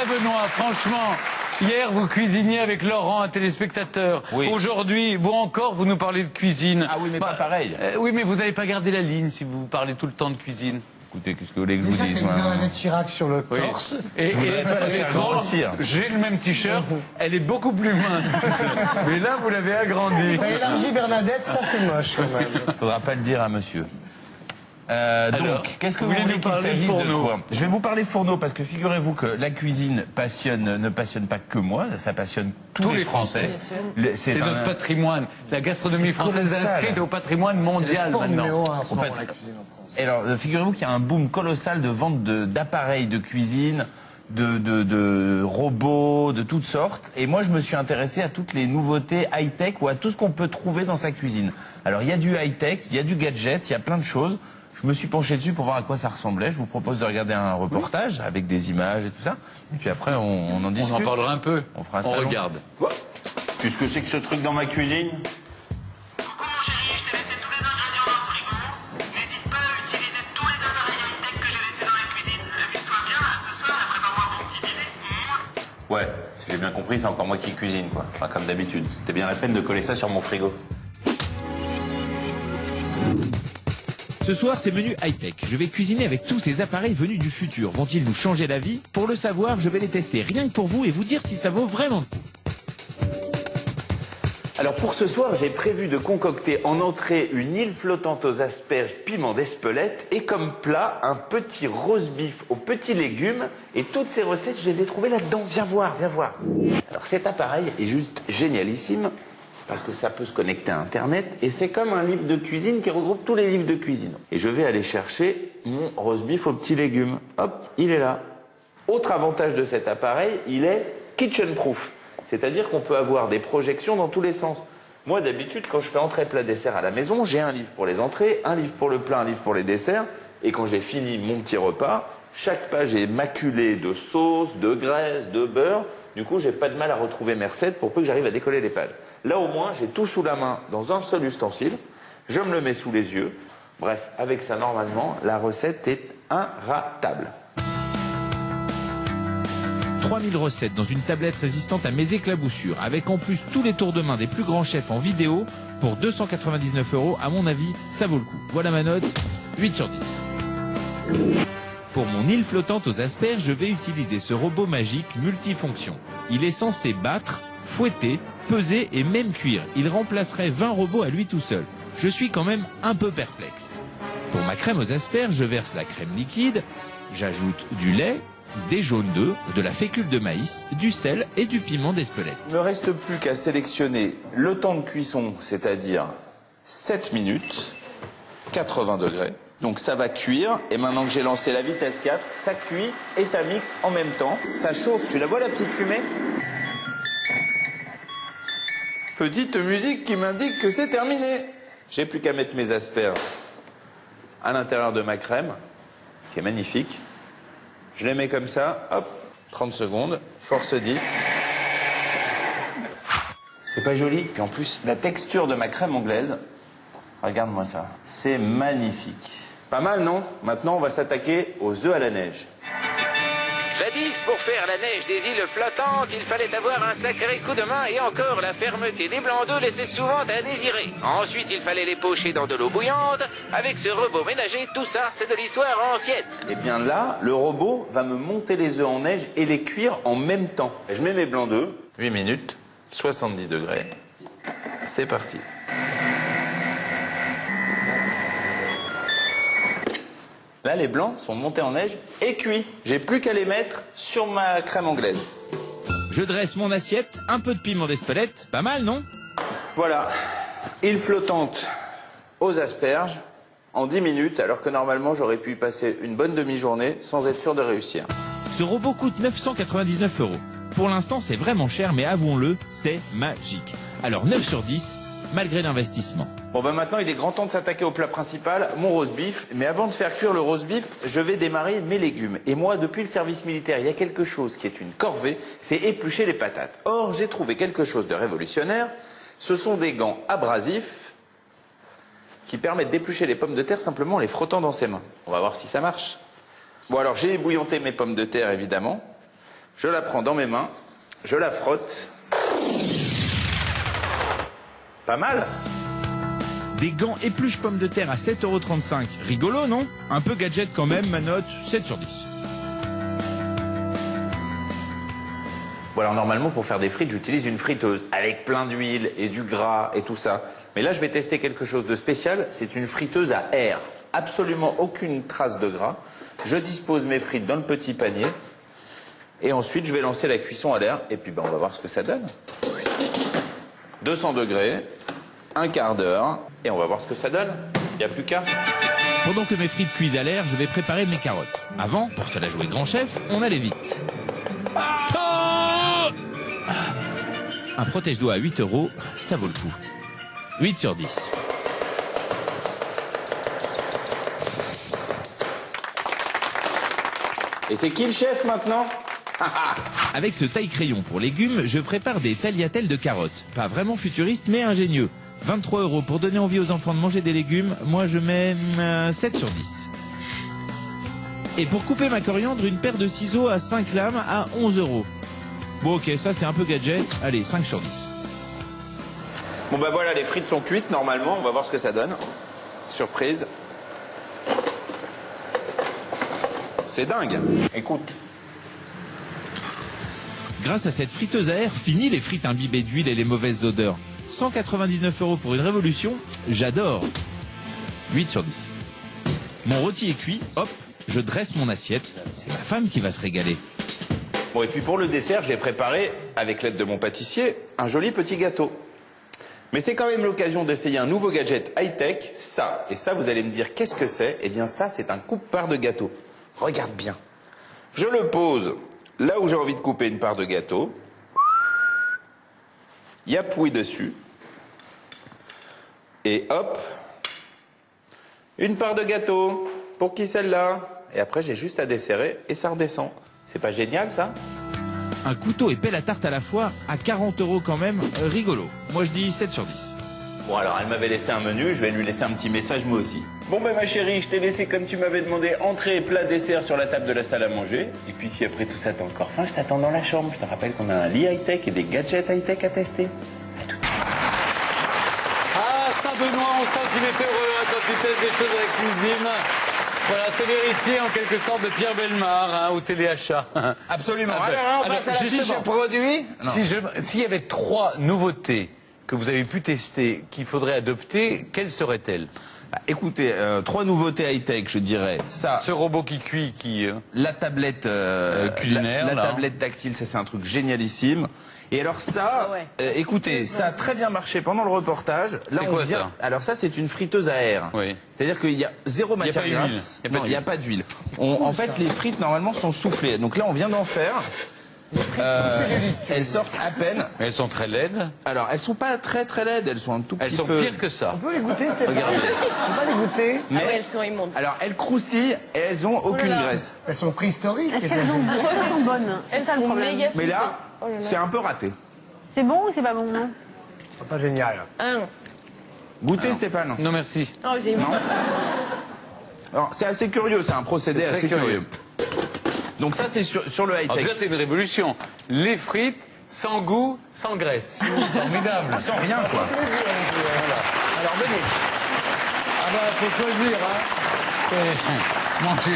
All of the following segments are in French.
vrai, Benoît, franchement, hier, vous cuisiniez avec Laurent, un téléspectateur. Oui. Aujourd'hui, vous encore, vous nous parlez de cuisine. Ah oui, mais pas pareil. Oui, mais vous n'allez pas garder la ligne si vous parlez tout le temps de cuisine. Écoutez, qu'est-ce que vous voulez que je Déjà, vous dise, t'as une moi Bernadette Chirac sur le Oui. torse. Et voudrais pas la faire étrange, grossir. j'ai le même t-shirt, elle est beaucoup plus mince. Mais là, vous l'avez agrandi. T'as élargi Bernadette, ça c'est moche quand même. Faudra pas le dire à monsieur. Alors, Donc, qu'est-ce que vous vous voulez voulez nous qu'il parler de s'agisse de fourneau? quoi? Je vais vous parler fourneau parce que figurez-vous que la cuisine ne passionne pas que moi, ça passionne tous les Français. C'est notre patrimoine. La gastronomie C'est française est colossal. inscrite au patrimoine C'est le mondial sport maintenant. numéro 1 en ce moment, pat- la cuisine en France. Et alors, figurez-vous qu'il y a un boom colossal de vente d'appareils de cuisine, de robots, de toutes sortes. Et moi, je me suis intéressé à toutes les nouveautés high-tech ou à tout ce qu'on peut trouver dans sa cuisine. Alors, il y a du high-tech, il y a du gadget, il y a plein de choses. Je me suis penché dessus pour voir à quoi ça ressemblait. Je vous propose de regarder un reportage avec des images et tout ça. Et puis après, on en On discute. en parlera un peu. On fera un On salon. regarde. Qu'est-ce que c'est que ce truc dans ma cuisine? Coucou mon chéri, je t'ai laissé tous les ingrédients dans le frigo. N'hésite pas à utiliser tous les appareils high-tech que j'ai laissés dans la cuisine. Amuse-toi bien, là, ce soir, et prépare-moi mon petit dîner. Mouah. Ouais, si j'ai bien compris, c'est encore moi qui cuisine, quoi. Enfin, comme d'habitude. C'était bien la peine de coller ça sur mon frigo. Ce soir, c'est menu high-tech. Je vais cuisiner avec tous ces appareils venus du futur. Vont-ils nous changer la vie? Pour le savoir, je vais les tester rien que pour vous et vous dire si ça vaut vraiment le coup. Alors pour ce soir, j'ai prévu de concocter en entrée une île flottante aux asperges piment d'Espelette et comme plat, un petit roast beef aux petits légumes. Et toutes ces recettes, je les ai trouvées là-dedans. Viens voir, viens voir. Alors cet appareil est juste génialissime parce que ça peut se connecter à Internet et c'est comme un livre de cuisine qui regroupe tous les livres de cuisine. Et je vais aller chercher mon roast beef aux petits légumes. Hop, il est là. Autre avantage de cet appareil, il est kitchen proof. C'est-à-dire qu'on peut avoir des projections dans tous les sens. Moi, d'habitude, quand je fais entrée, plat, dessert à la maison, j'ai un livre pour les entrées, un livre pour le plat, un livre pour les desserts. Et quand j'ai fini mon petit repas, chaque page est maculée de sauce, de graisse, de beurre. Du coup, j'ai pas de mal à retrouver mes recettes pour peu que j'arrive à décoller les pages. Là, au moins, j'ai tout sous la main dans un seul ustensile. Je me le mets sous les yeux. Bref, avec ça, normalement, la recette est inratable. 3000 recettes dans une tablette résistante à mes éclaboussures, avec en plus tous les tours de main des plus grands chefs en vidéo, pour 299 €, à mon avis, ça vaut le coup. Voilà ma note, 8 sur 10. Pour mon île flottante aux asperges, je vais utiliser ce robot magique multifonction. Il est censé battre, fouetter, peser et même cuire. Il remplacerait 20 robots à lui tout seul. Je suis quand même un peu perplexe. Pour ma crème aux asperges, je verse la crème liquide, j'ajoute du lait, des jaunes d'œufs, de la fécule de maïs, du sel et du piment d'Espelette. Il ne me reste plus qu'à sélectionner le temps de cuisson, c'est-à-dire 7 minutes, 80 degrés. Donc ça va cuire, et maintenant que j'ai lancé la vitesse 4, ça cuit et ça mixe en même temps. Ça chauffe, tu la vois la petite fumée? Petite musique qui m'indique que c'est terminé. J'ai plus qu'à mettre mes asperges à l'intérieur de ma crème, qui est magnifique. Je les mets comme ça, hop, 30 secondes, force 10. C'est pas joli. Puis en plus, la texture de ma crème anglaise, regarde-moi ça, c'est magnifique. Pas mal, non? Maintenant, on va s'attaquer aux œufs à la neige. Jadis, pour faire la neige des îles flottantes, il fallait avoir un sacré coup de main et encore la fermeté des blancs d'œufs laissait souvent à désirer. Ensuite, il fallait les pocher dans de l'eau bouillante. Avec ce robot ménager, tout ça, c'est de l'histoire ancienne. Et bien là, le robot va me monter les œufs en neige et les cuire en même temps. Et je mets mes blancs d'œufs, 8 minutes, 70 degrés. C'est parti. Là, les blancs sont montés en neige et cuits. J'ai plus qu'à les mettre sur ma crème anglaise. Je dresse mon assiette, un peu de piment d'Espelette, pas mal non? Voilà, île flottante aux asperges en 10 minutes, alors que normalement j'aurais pu y passer une bonne demi-journée sans être sûr de réussir. Ce robot coûte 999 €. Pour l'instant, c'est vraiment cher, mais avouons-le, c'est magique. Alors 9 sur 10, malgré l'investissement. Bon ben maintenant il est grand temps de s'attaquer au plat principal, mon roast beef. Mais avant de faire cuire le roast beef, je vais démarrer mes légumes. Et moi, depuis le service militaire, il y a quelque chose qui est une corvée, c'est éplucher les patates. Or, j'ai trouvé quelque chose de révolutionnaire. Ce sont des gants abrasifs qui permettent d'éplucher les pommes de terre simplement en les frottant dans ses mains. On va voir si ça marche. Bon alors j'ai ébouillanté mes pommes de terre évidemment. Je la prends dans mes mains, je la frotte. Pas mal. Des gants épluche pommes de terre à 7,35 €. Rigolo, non? Un peu gadget quand même, ma note 7 sur 10. Bon, alors normalement, pour faire des frites, j'utilise une friteuse avec plein d'huile et du gras et tout ça. Mais là, je vais tester quelque chose de spécial. C'est une friteuse à air. Absolument aucune trace de gras. Je dispose mes frites dans le petit panier. Et ensuite, je vais lancer la cuisson à l'air. Et puis, on va voir ce que ça donne. 200 degrés, un quart d'heure. Et on va voir ce que ça donne. Il n'y a plus qu'à. Pendant que mes frites cuisent à l'air, je vais préparer mes carottes. Avant, pour se la jouer grand chef, on allait vite. Un protège-doigts à 8 €, ça vaut le coup. 8 sur 10. Et c'est qui le chef maintenant? Avec ce taille-crayon pour légumes, je prépare des tagliatelles de carottes. Pas vraiment futuriste, mais ingénieux. 23 € pour donner envie aux enfants de manger des légumes. Moi, je mets 7 sur 10. Et pour couper ma coriandre, une paire de ciseaux à 5 lames à 11 €. Bon, ok, ça c'est un peu gadget. Allez, 5 sur 10. Bon, bah voilà, les frites sont cuites normalement. On va voir ce que ça donne. Surprise. C'est dingue. Écoute. Grâce à cette friteuse à air, fini les frites imbibées d'huile et les mauvaises odeurs. 199 € pour une révolution, j'adore. 8 sur 10. Mon rôti est cuit, hop, je dresse mon assiette. C'est ma femme qui va se régaler. Bon, et puis pour le dessert, j'ai préparé, avec l'aide de mon pâtissier, un joli petit gâteau. Mais c'est quand même l'occasion d'essayer un nouveau gadget high-tech, ça. Et ça, vous allez me dire, qu'est-ce que c'est? Eh bien ça, c'est un coupe-part de gâteau. Regarde bien. Je le pose là où j'ai envie de couper une part de gâteau. Il y appuie dessus. Et hop, une part de gâteau. Pour qui celle-là? Et après, j'ai juste à desserrer et ça redescend. C'est pas génial, ça? Un couteau et pelle à tarte à la fois, à 40 € quand même, rigolo. Moi je dis 7 sur 10. Bon, alors, elle m'avait laissé un menu, je vais lui laisser un petit message moi aussi. Bon, ben ma chérie, je t'ai laissé, comme tu m'avais demandé, entrée, plat, dessert sur la table de la salle à manger. Et puis, si après tout ça t'as encore faim, je t'attends dans la chambre. Je te rappelle qu'on a un lit high-tech et des gadgets high-tech à tester. À tout de suite. Ah, Saint-Benoît, on sent qu'il est heureux hein, quand il teste des choses à la cuisine. Voilà, c'est l'héritier en quelque sorte de Pierre Bellemare hein, au téléachat. Absolument. Ah ben, Alors, on passe à la justement, fiche produit. S'il y avait 3 nouveautés que vous avez pu tester, qu'il faudrait adopter, quelles seraient-elles? Bah, écoutez, 3 nouveautés high-tech, je dirais. Ça, Ce robot qui cuit, qui... la tablette culinaire, la là, tablette tactile, ça c'est un truc génialissime. Et alors ça, écoutez, ça a très bien marché pendant le reportage. Là, C'est on quoi, vient. ça Alors ça, c'est une friteuse à air. Oui. C'est-à-dire qu'il y a zéro matière pas d'huile. grasse. Il y a pas Non, il n'y a pas d'huile. En fait, les frites normalement sont soufflées. Donc là, on vient d'en faire. Elles sortent à peine. Mais elles sont très laides. Alors, elles sont pas très très laides. Elles sont un tout Elles petit sont peu. pires que ça. On peut les goûter, Stéphane? Regardez. On peut les goûter? Mais elles sont immondes. alors, elles croustillent et elles ont aucune graisse. Elles sont préhistoriques. Est-ce qu'elles sont bonnes? C'est ça le problème. méga Mais là, c'est un peu raté. C'est bon ou c'est pas bon, non? C'est pas génial. Goûtez, Stéphane. Non, merci. Oh, j'ai Non. Alors, c'est assez curieux, c'est un procédé C'est très assez curieux. curieux. Donc ça, c'est sur le En tout high-tech. cas, c'est une révolution. Les frites, sans goût, sans graisse. Formidable. Sans rien, quoi. Alors, venez. Ah bah, faut choisir, hein. Manger.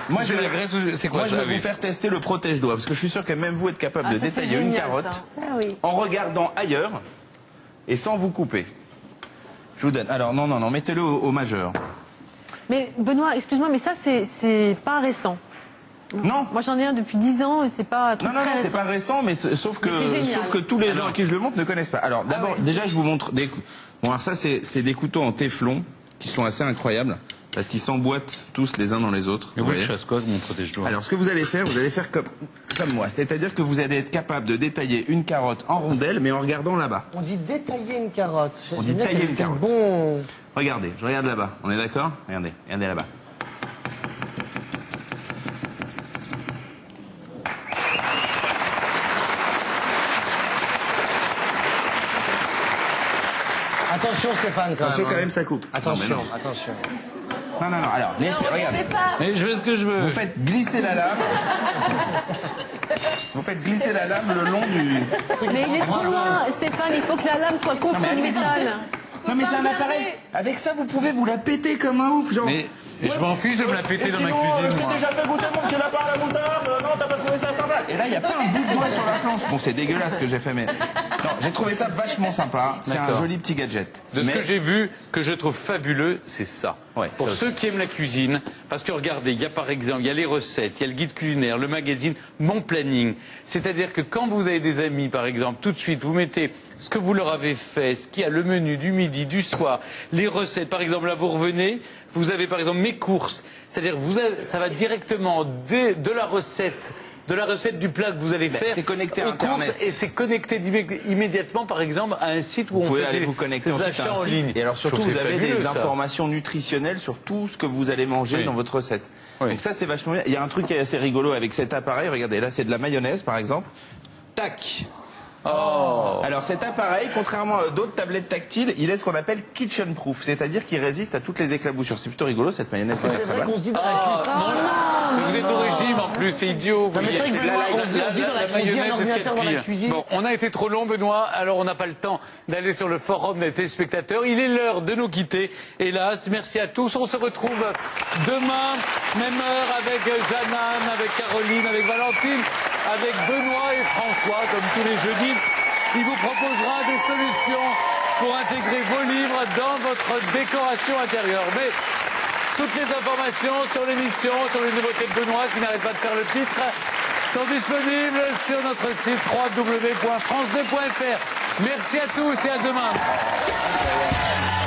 Moi, C'est je vais- la graisse ou c'est quoi Moi, je ça, vais oui. vous faire tester le protège-doigt, parce que je suis sûr que même vous êtes capable de Ça, c'est détailler une génial, carotte ça. Ça, oui. en regardant ailleurs et sans vous couper. Je vous donne. Alors, non, mettez-le au majeur. Mais Benoît, excuse-moi, mais ça, c'est pas récent. Non. Moi, j'en ai un depuis 10 ans et c'est pas un truc Non, très c'est récent. pas récent, mais sauf que, Mais c'est génial. sauf que tous les gens à qui je le montre ne connaissent pas. Alors, d'abord, ouais. déjà, je vous montre des coups. Bon, alors ça, c'est des couteaux en téflon qui sont assez incroyables parce qu'ils s'emboîtent tous les uns dans les autres. Mais vous vous, je voyez. fasse quoi mon protège-doigt? Alors, ce que vous allez faire comme moi. C'est-à-dire que vous allez être capable de détailler une carotte en rondelles, mais en regardant là-bas. On dit détailler une carotte. On dit J'aime bien tailler quel- une quel carotte. Bon. Regardez, je regarde là-bas. On est d'accord? Regardez là-bas. Attention Stéphane quand Attention même. quand hein. même, ça coupe. Attention, Non, mais non. attention. Non, non, non. Alors, laissez, regardez. Mais je fais ce que je veux. Vous faites glisser la lame. Vous faites glisser la lame le long du... Mais il est trop loin, Stéphane, il faut que la lame soit contre mais le allez-y. métal. Non, mais c'est un appareil. Avec ça, vous pouvez vous la péter comme un ouf, genre... Mais je m'en fiche de me la péter dans ma cuisine, moi. déjà fait goûter mon petit lapin à la moutarde. Non, t'as pas trouvé ça sympa. Et là, il n'y a pas un bout de doigt sur la planche. Bon, c'est dégueulasse ce que j'ai fait, mais... Non, j'ai trouvé ça vachement sympa. C'est un D'accord. joli petit gadget. De ce Mais- que j'ai vu, que je trouve fabuleux, c'est ça. Ouais, Pour ça ceux qui aiment la cuisine, parce que regardez, il y a par exemple, il y a les recettes, il y a le guide culinaire, le magazine Mon Planning. C'est-à-dire que quand vous avez des amis, par exemple, tout de suite, vous mettez ce que vous leur avez fait, ce qu'il y a le menu du midi, du soir, les recettes. Par exemple, là, vous revenez, vous avez par exemple mes courses. C'est-à-dire que ça va directement de la recette. De la recette du plat que vous allez faire c'est connecté à aux Internet. courses, et c'est connecté immédiatement, par exemple, à un site où Vous on pouvez fait aller ses, vous connecter ses ensuite à achats un en site. ligne. Et alors Je surtout, trouve que vous c'est avez fabuleux, des ça. informations nutritionnelles sur tout ce que vous allez manger Oui. dans votre recette. Oui. Donc ça, c'est vachement bien. Il y a un truc qui est assez rigolo avec cet appareil. Regardez, là, c'est de la mayonnaise, par exemple. Tac. Oh. Alors cet appareil, contrairement à d'autres tablettes tactiles, il est ce qu'on appelle kitchen proof, c'est-à-dire qu'il résiste à toutes les éclaboussures. C'est plutôt rigolo cette mayonnaise. C'est vrai qu'on se dit dans la cuisine. Mais vous êtes au régime en plus, c'est idiot. mais c'est vrai que C'est de Benoît, on se dit dans la cuisine, mayonnaise, c'est ce qu'il y a ordinateur dans de la pire. cuisine. Bon, on a été trop long, Benoît, alors on n'a pas le temps d'aller sur le forum des téléspectateurs. Il est l'heure de nous quitter. Hélas, merci à tous. On se retrouve demain, même heure, avec Jeanne, avec Caroline, avec Valentine, avec Benoît et François, comme tous les jeudis. Il vous proposera des solutions pour intégrer vos livres dans votre décoration intérieure. Mais toutes les informations sur l'émission, sur les nouveautés de Benoît, qui n'arrête pas de faire le titre, sont disponibles sur notre site www.france2.fr. Merci à tous et à demain.